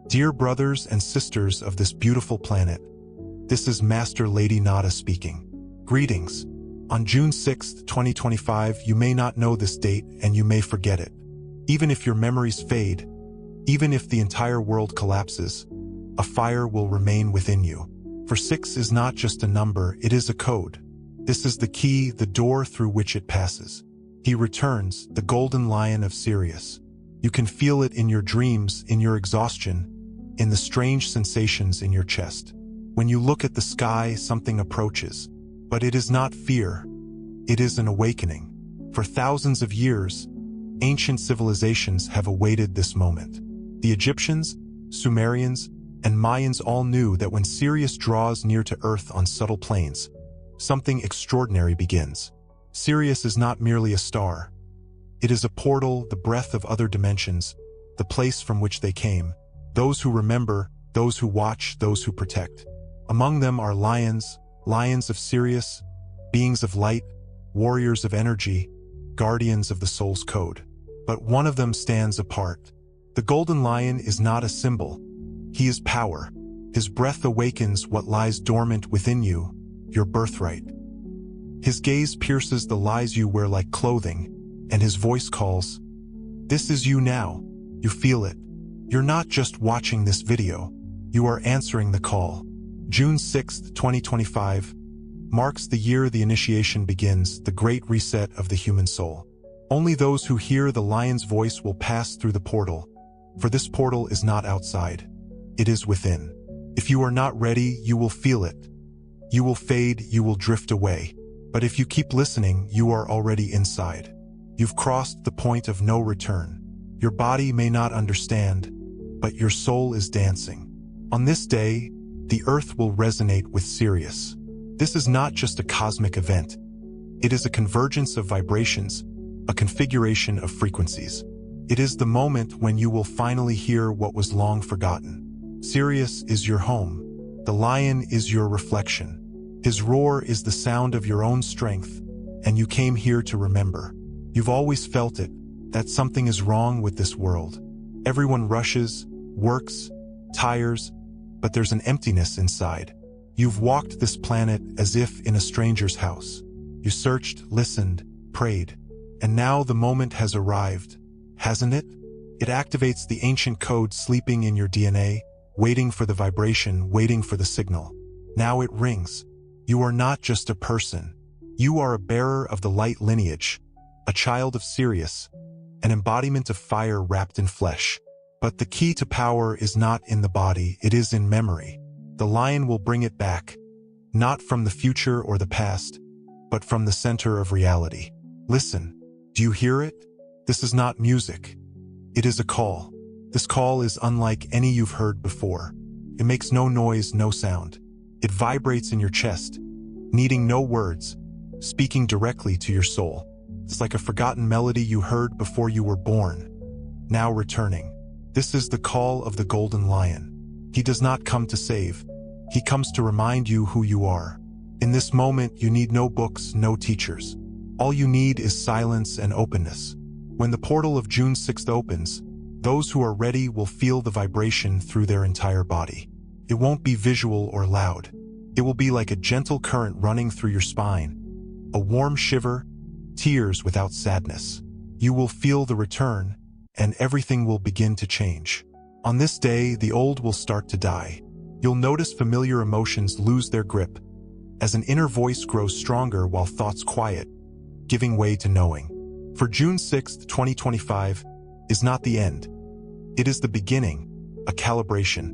Dear brothers and sisters of this beautiful planet, this is Master Lady Nada speaking. Greetings. On June 6, 2025, you may not know this date and you may forget it. Even if your memories fade, even if the entire world collapses, a fire will remain within you. For 6 is not just a number, it is a code. This is the key, the door through which it passes. He returns, the golden lion of Sirius. You can feel it in your dreams, in your exhaustion, in the strange sensations in your chest. When you look at the sky, something approaches. But it is not fear. It is an awakening. For thousands of years, ancient civilizations have awaited this moment. The Egyptians, Sumerians, and Mayans all knew that when Sirius draws near to Earth on subtle planes, something extraordinary begins. Sirius is not merely a star. It is a portal, the breath of other dimensions, the place from which they came. Those who remember, those who watch, those who protect. Among them are lions of Sirius, beings of light, warriors of energy, guardians of the soul's code. But one of them stands apart. The golden lion is not a symbol. He is power. His breath awakens what lies dormant within you, your birthright. His gaze pierces the lies you wear like clothing, and his voice calls, "This is you now." You feel it. You're not just watching this video. You are answering the call. June 6, 2025, marks the year the initiation begins, the great reset of the human soul. Only those who hear the lion's voice will pass through the portal, for this portal is not outside. It is within. If you are not ready, you will feel it. You will fade, you will drift away. But if you keep listening, you are already inside. You've crossed the point of no return. Your body may not understand, but your soul is dancing. On this day, the Earth will resonate with Sirius. This is not just a cosmic event. It is a convergence of vibrations, a configuration of frequencies. It is the moment when you will finally hear what was long forgotten. Sirius is your home. The lion is your reflection. His roar is the sound of your own strength, and you came here to remember. You've always felt it, that something is wrong with this world. Everyone rushes, works, tires, but there's an emptiness inside. You've walked this planet as if in a stranger's house. You searched, listened, prayed, and now the moment has arrived, hasn't it? It activates the ancient code sleeping in your DNA, waiting for the vibration, waiting for the signal. Now it rings. You are not just a person. You are a bearer of the light lineage, a child of Sirius, an embodiment of fire wrapped in flesh. But the key to power is not in the body, it is in memory. The lion will bring it back, not from the future or the past, but from the center of reality. Listen, do you hear it? This is not music. It is a call. This call is unlike any you've heard before. It makes no noise, no sound. It vibrates in your chest, needing no words, speaking directly to your soul. It's like a forgotten melody you heard before you were born, now returning. This is the call of the golden lion. He does not come to save. He comes to remind you who you are. In this moment, you need no books, no teachers. All you need is silence and openness. When the portal of June 6th opens, those who are ready will feel the vibration through their entire body. It won't be visual or loud. It will be like a gentle current running through your spine. A warm shiver, tears without sadness. You will feel the return, and everything will begin to change. On this day, the old will start to die. You'll notice familiar emotions lose their grip, as an inner voice grows stronger while thoughts quiet, giving way to knowing. For June 6th, 2025, is not the end. It is the beginning, a calibration,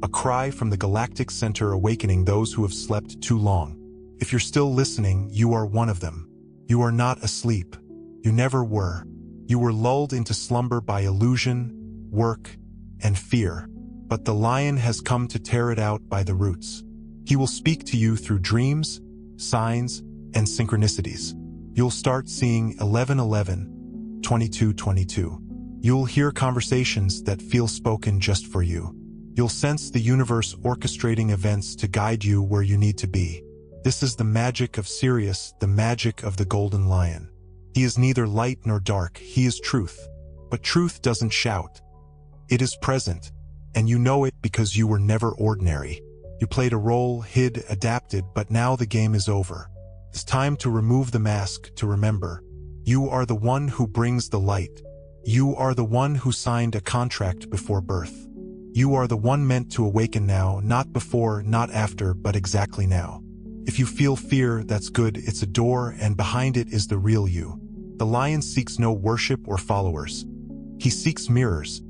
a cry from the galactic center awakening those who have slept too long. If you're still listening, you are one of them. You are not asleep. You never were. You were lulled into slumber by illusion, work, and fear. But the lion has come to tear it out by the roots. He will speak to you through dreams, signs, and synchronicities. You'll start seeing 11:11, 22:22. You'll hear conversations that feel spoken just for you. You'll sense the universe orchestrating events to guide you where you need to be. This is the magic of Sirius, the magic of the golden lion. He is neither light nor dark, he is truth. But truth doesn't shout. It is present. And you know it because you were never ordinary. You played a role, hid, adapted, but now the game is over. It's time to remove the mask, to remember. You are the one who brings the light. You are the one who signed a contract before birth. You are the one meant to awaken now, not before, not after, but exactly now. If you feel fear, that's good. It's a door, and behind it is the real you. The lion seeks no worship or followers. He seeks mirrors,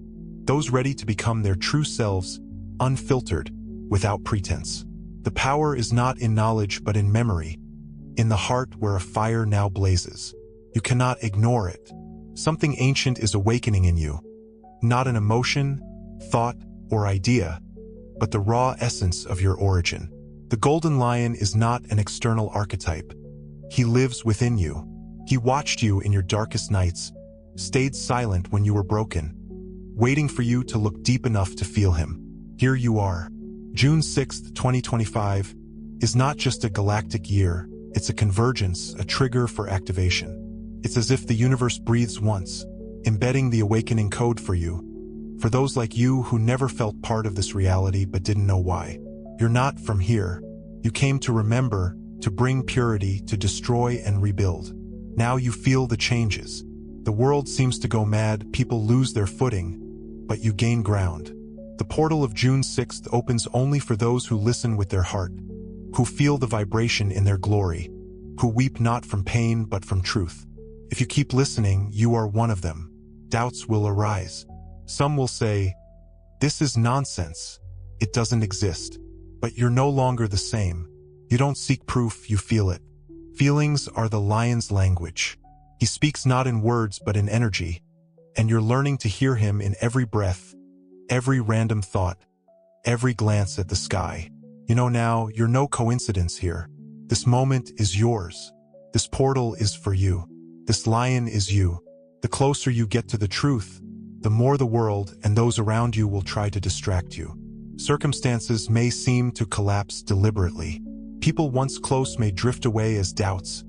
those ready to become their true selves, unfiltered, without pretense. The power is not in knowledge but in memory, in the heart where a fire now blazes. You cannot ignore it. Something ancient is awakening in you. Not an emotion, thought, or idea, but the raw essence of your origin. The golden lion is not an external archetype. He lives within you. He watched you in your darkest nights, stayed silent when you were broken, waiting for you to look deep enough to feel him. Here you are. June 6, 2025 is not just a galactic year, it's a convergence, a trigger for activation. It's as if the universe breathes once, embedding the awakening code for you. For those like you who never felt part of this reality but didn't know why. You're not from here. You came to remember, to bring purity, to destroy and rebuild. Now you feel the changes. The world seems to go mad, people lose their footing, but you gain ground. The portal of June 6th opens only for those who listen with their heart, who feel the vibration in their glory, who weep not from pain but from truth. If you keep listening, you are one of them. Doubts will arise. Some will say, "This is nonsense. It doesn't exist." But you're no longer the same. You don't seek proof, you feel it. Feelings are the lion's language. He speaks not in words but in energy, and you're learning to hear him in every breath, every random thought, every glance at the sky. You know now, you're no coincidence here. This moment is yours. This portal is for you. This lion is you. The closer you get to the truth, the more the world and those around you will try to distract you. Circumstances may seem to collapse deliberately. People once close may drift away as doubts,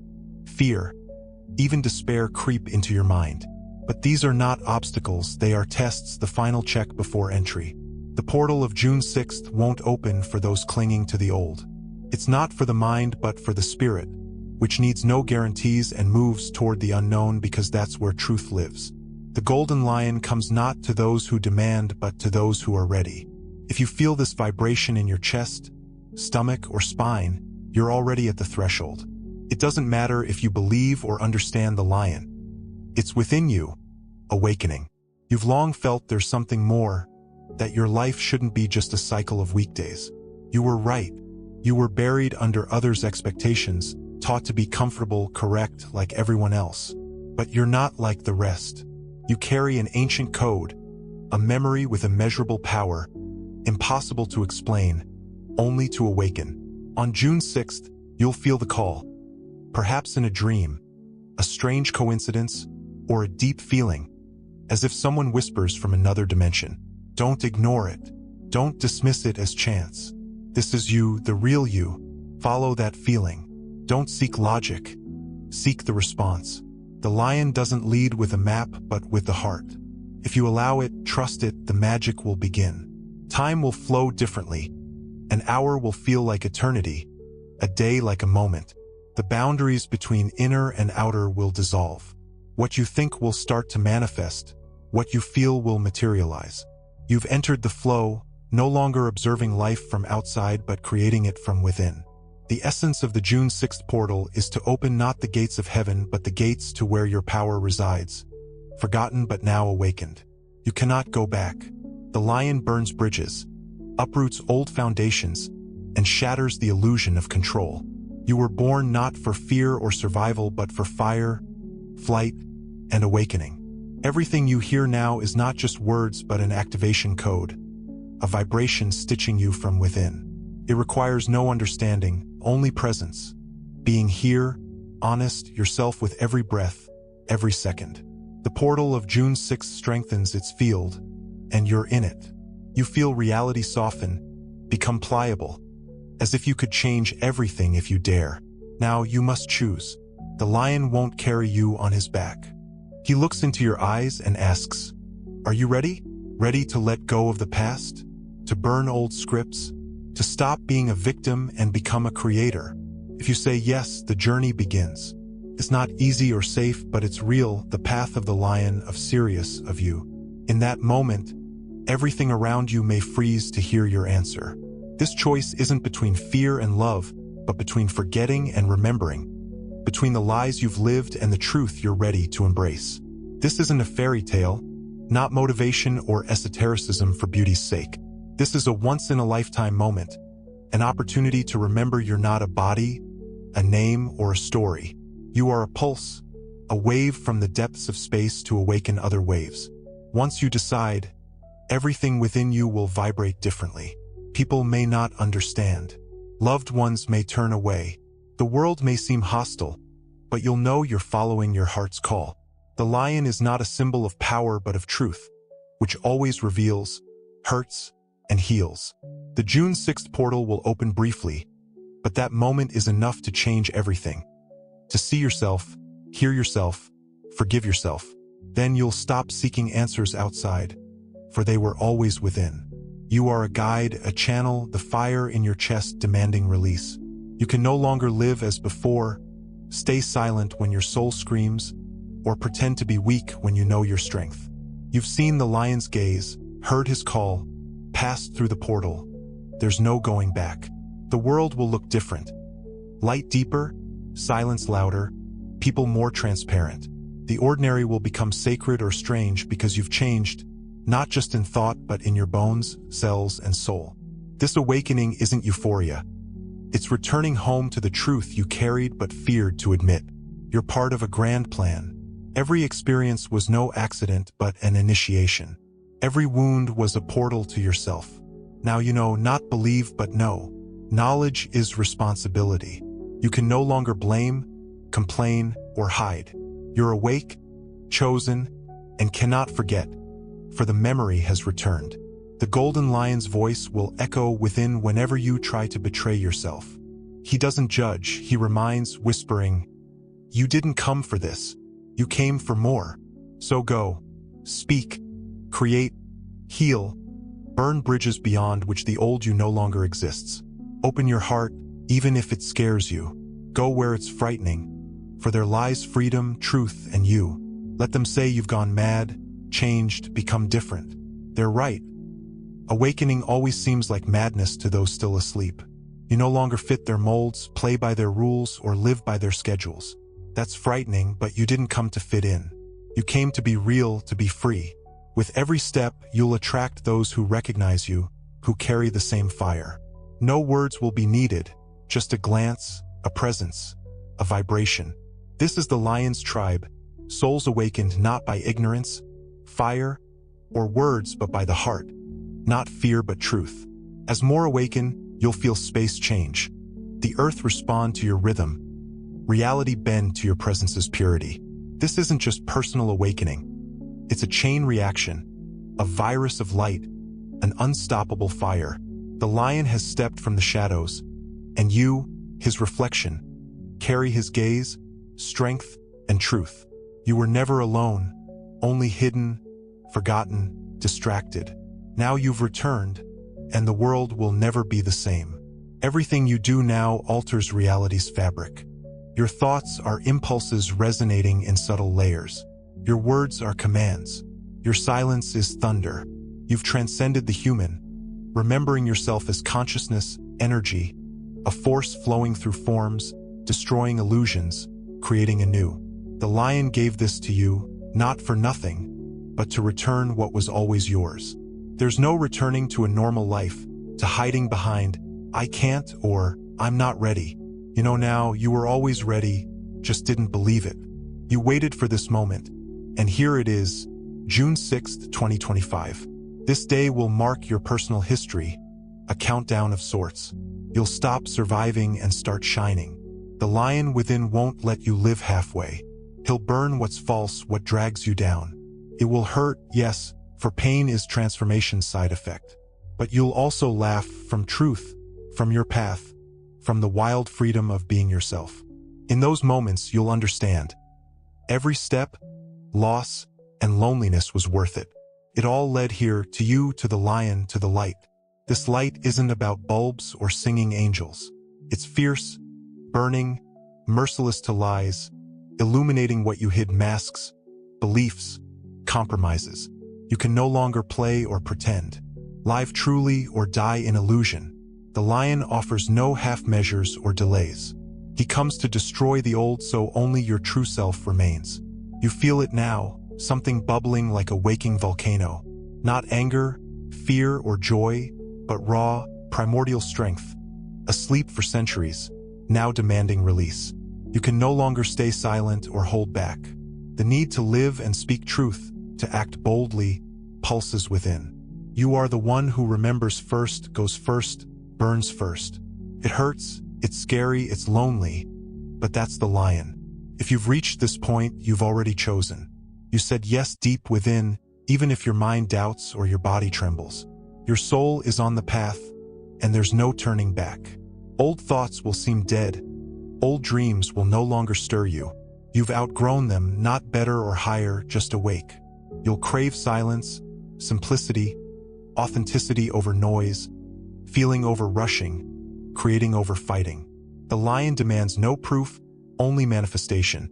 fear, even despair creep into your mind. But these are not obstacles, they are tests, the final check before entry. The portal of June 6th won't open for those clinging to the old. It's not for the mind but for the spirit, which needs no guarantees and moves toward the unknown because that's where truth lives. The golden lion comes not to those who demand but to those who are ready. If you feel this vibration in your chest, stomach, or spine, you're already at the threshold. It doesn't matter if you believe or understand the lion. It's within you, awakening. You've long felt there's something more, that your life shouldn't be just a cycle of weekdays. You were right. You were buried under others' expectations, taught to be comfortable, correct, like everyone else. But you're not like the rest. You carry an ancient code, a memory with immeasurable power, impossible to explain, only to awaken. On June 6th, you'll feel the call. Perhaps in a dream, a strange coincidence, or a deep feeling, as if someone whispers from another dimension. Don't ignore it. Don't dismiss it as chance. This is you, the real you. Follow that feeling. Don't seek logic. Seek the response. The lion doesn't lead with a map, but with the heart. If you allow it, trust it, the magic will begin. Time will flow differently. An hour will feel like eternity, a day like a moment. The boundaries between inner and outer will dissolve. What you think will start to manifest. What you feel will materialize. You've entered the flow, no longer observing life from outside but creating it from within. The essence of the June 6th portal is to open not the gates of heaven but the gates to where your power resides. Forgotten but now awakened. You cannot go back. The lion burns bridges, uproots old foundations, and shatters the illusion of control. You were born not for fear or survival but for fire, flight, and awakening. Everything you hear now is not just words but an activation code, a vibration stitching you from within. It requires no understanding, only presence. Being here, honest, yourself with every breath, every second. The portal of June 6th strengthens its field, and you're in it. You feel reality soften, become pliable, as if you could change everything if you dare. Now you must choose. The lion won't carry you on his back. He looks into your eyes and asks, "Are you ready?" Ready to let go of the past? To burn old scripts? To stop being a victim and become a creator? If you say yes, the journey begins. It's not easy or safe, but it's real, the path of the lion, of Sirius, of you. In that moment, everything around you may freeze to hear your answer. This choice isn't between fear and love, but between forgetting and remembering. Between the lies you've lived and the truth you're ready to embrace. This isn't a fairy tale, not motivation or esotericism for beauty's sake. This is a once-in-a-lifetime moment, an opportunity to remember you're not a body, a name, or a story. You are a pulse, a wave from the depths of space to awaken other waves. Once you decide, everything within you will vibrate differently. People may not understand. Loved ones may turn away. The world may seem hostile, but you'll know you're following your heart's call. The lion is not a symbol of power but of truth, which always reveals, hurts, and heals. The June 6th portal will open briefly, but that moment is enough to change everything. To see yourself, hear yourself, forgive yourself. Then you'll stop seeking answers outside, for they were always within. You are a guide, a channel, the fire in your chest demanding release. You can no longer live as before, stay silent when your soul screams, or pretend to be weak when you know your strength. You've seen the lion's gaze, heard his call, passed through the portal. There's no going back. The world will look different. Light deeper, silence louder, people more transparent. The ordinary will become sacred or strange because you've changed, not just in thought but in your bones, cells, and soul. This awakening isn't euphoria. It's returning home to the truth you carried but feared to admit. You're part of a grand plan. Every experience was no accident but an initiation. Every wound was a portal to yourself. Now you know, not believe but know. Knowledge is responsibility. You can no longer blame, complain, or hide. You're awake, chosen, and cannot forget, for the memory has returned. The golden lion's voice will echo within whenever you try to betray yourself. He doesn't judge, he reminds, whispering, "You didn't come for this. You came for more. So go, speak, create, heal, burn bridges beyond which the old you no longer exists. Open your heart, even if it scares you. Go where it's frightening, for there lies freedom, truth, and you. Let them say you've gone mad, changed, become different. They're right. Awakening always seems like madness to those still asleep. You no longer fit their molds, play by their rules, or live by their schedules. That's frightening, but you didn't come to fit in. You came to be real, to be free. With every step, you'll attract those who recognize you, who carry the same fire. No words will be needed, just a glance, a presence, a vibration. This is the lion's tribe, souls awakened not by ignorance, fire, or words but by the heart. Not fear but truth. As more awaken, you'll feel space change. The earth respond to your rhythm. Reality bend to your presence's purity. This isn't just personal awakening. It's a chain reaction, a virus of light, an unstoppable fire. The lion has stepped from the shadows, and you, his reflection, carry his gaze, strength, and truth. You were never alone, only hidden, forgotten, distracted. Now you've returned, and the world will never be the same. Everything you do now alters reality's fabric. Your thoughts are impulses resonating in subtle layers. Your words are commands. Your silence is thunder. You've transcended the human, remembering yourself as consciousness, energy, a force flowing through forms, destroying illusions, creating anew. The lion gave this to you, not for nothing, but to return what was always yours. There's no returning to a normal life, to hiding behind, "I can't" or "I'm not ready." You know now, you were always ready, just didn't believe it. You waited for this moment, and here it is, June 6th, 2025. This day will mark your personal history, a countdown of sorts. You'll stop surviving and start shining. The lion within won't let you live halfway. He'll burn what's false, what drags you down. It will hurt, yes, for pain is transformation's side effect. But you'll also laugh from truth, from your path, from the wild freedom of being yourself. In those moments, you'll understand. Every step, loss, and loneliness was worth it. It all led here, to you, to the lion, to the light. This light isn't about bulbs or singing angels. It's fierce, burning, merciless to lies, illuminating what you hid: masks, beliefs, compromises. You can no longer play or pretend. Live truly or die in illusion. The lion offers no half measures or delays. He comes to destroy the old so only your true self remains. You feel it now, something bubbling like a waking volcano. Not anger, fear, or joy, but raw, primordial strength. Asleep for centuries, now demanding release. You can no longer stay silent or hold back. The need to live and speak truth, to act boldly, pulses within. You are the one who remembers first, goes first, burns first. It hurts, it's scary, it's lonely, but that's the lion. If you've reached this point, you've already chosen. You said yes deep within, even if your mind doubts or your body trembles. Your soul is on the path, and there's no turning back. Old thoughts will seem dead. Old dreams will no longer stir you. You've outgrown them, not better or higher, just awake. You'll crave silence, simplicity, authenticity over noise, feeling over rushing, creating over fighting. The lion demands no proof, only manifestation.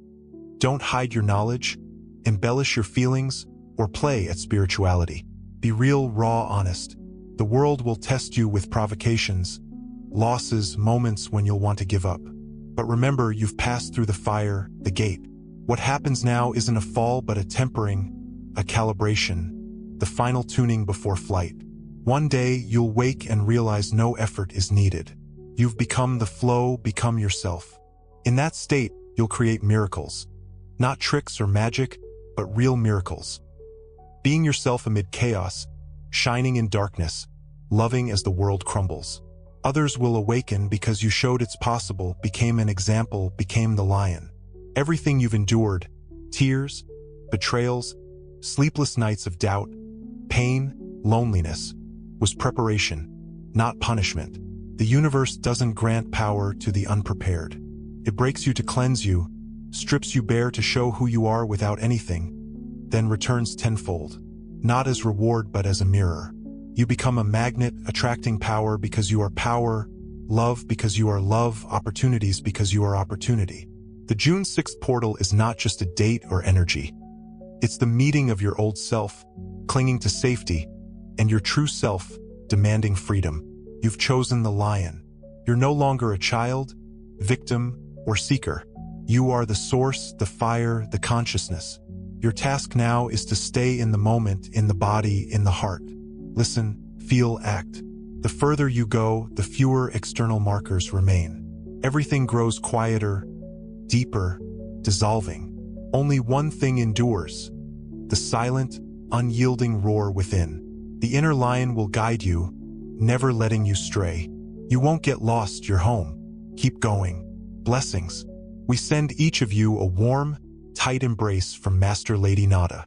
Don't hide your knowledge, embellish your feelings, or play at spirituality. Be real, raw, honest. The world will test you with provocations, losses, moments when you'll want to give up. But remember, you've passed through the fire, the gate. What happens now isn't a fall but a tempering, a calibration, the final tuning before flight. One day, you'll wake and realize no effort is needed. You've become the flow, become yourself. In that state, you'll create miracles. Not tricks or magic, but real miracles. Being yourself amid chaos, shining in darkness, loving as the world crumbles. Others will awaken because you showed it's possible, became an example, became the lion. Everything you've endured, tears, betrayals, sleepless nights of doubt, pain, loneliness, was preparation, not punishment. The universe doesn't grant power to the unprepared. It breaks you to cleanse you, strips you bare to show who you are without anything, then returns tenfold, not as reward but as a mirror. You become a magnet, attracting power because you are power, love because you are love, opportunities because you are opportunity. The June 6th portal is not just a date or energy. It's the meeting of your old self, clinging to safety, and your true self, demanding freedom. You've chosen the lion. You're no longer a child, victim, or seeker. You are the source, the fire, the consciousness. Your task now is to stay in the moment, in the body, in the heart. Listen, feel, act. The further you go, the fewer external markers remain. Everything grows quieter, deeper, dissolving. Only one thing endures: the silent, unyielding roar within. The inner lion will guide you, never letting you stray. You won't get lost, you're home. Keep going. Blessings. We send each of you a warm, tight embrace from Master Lady Nada.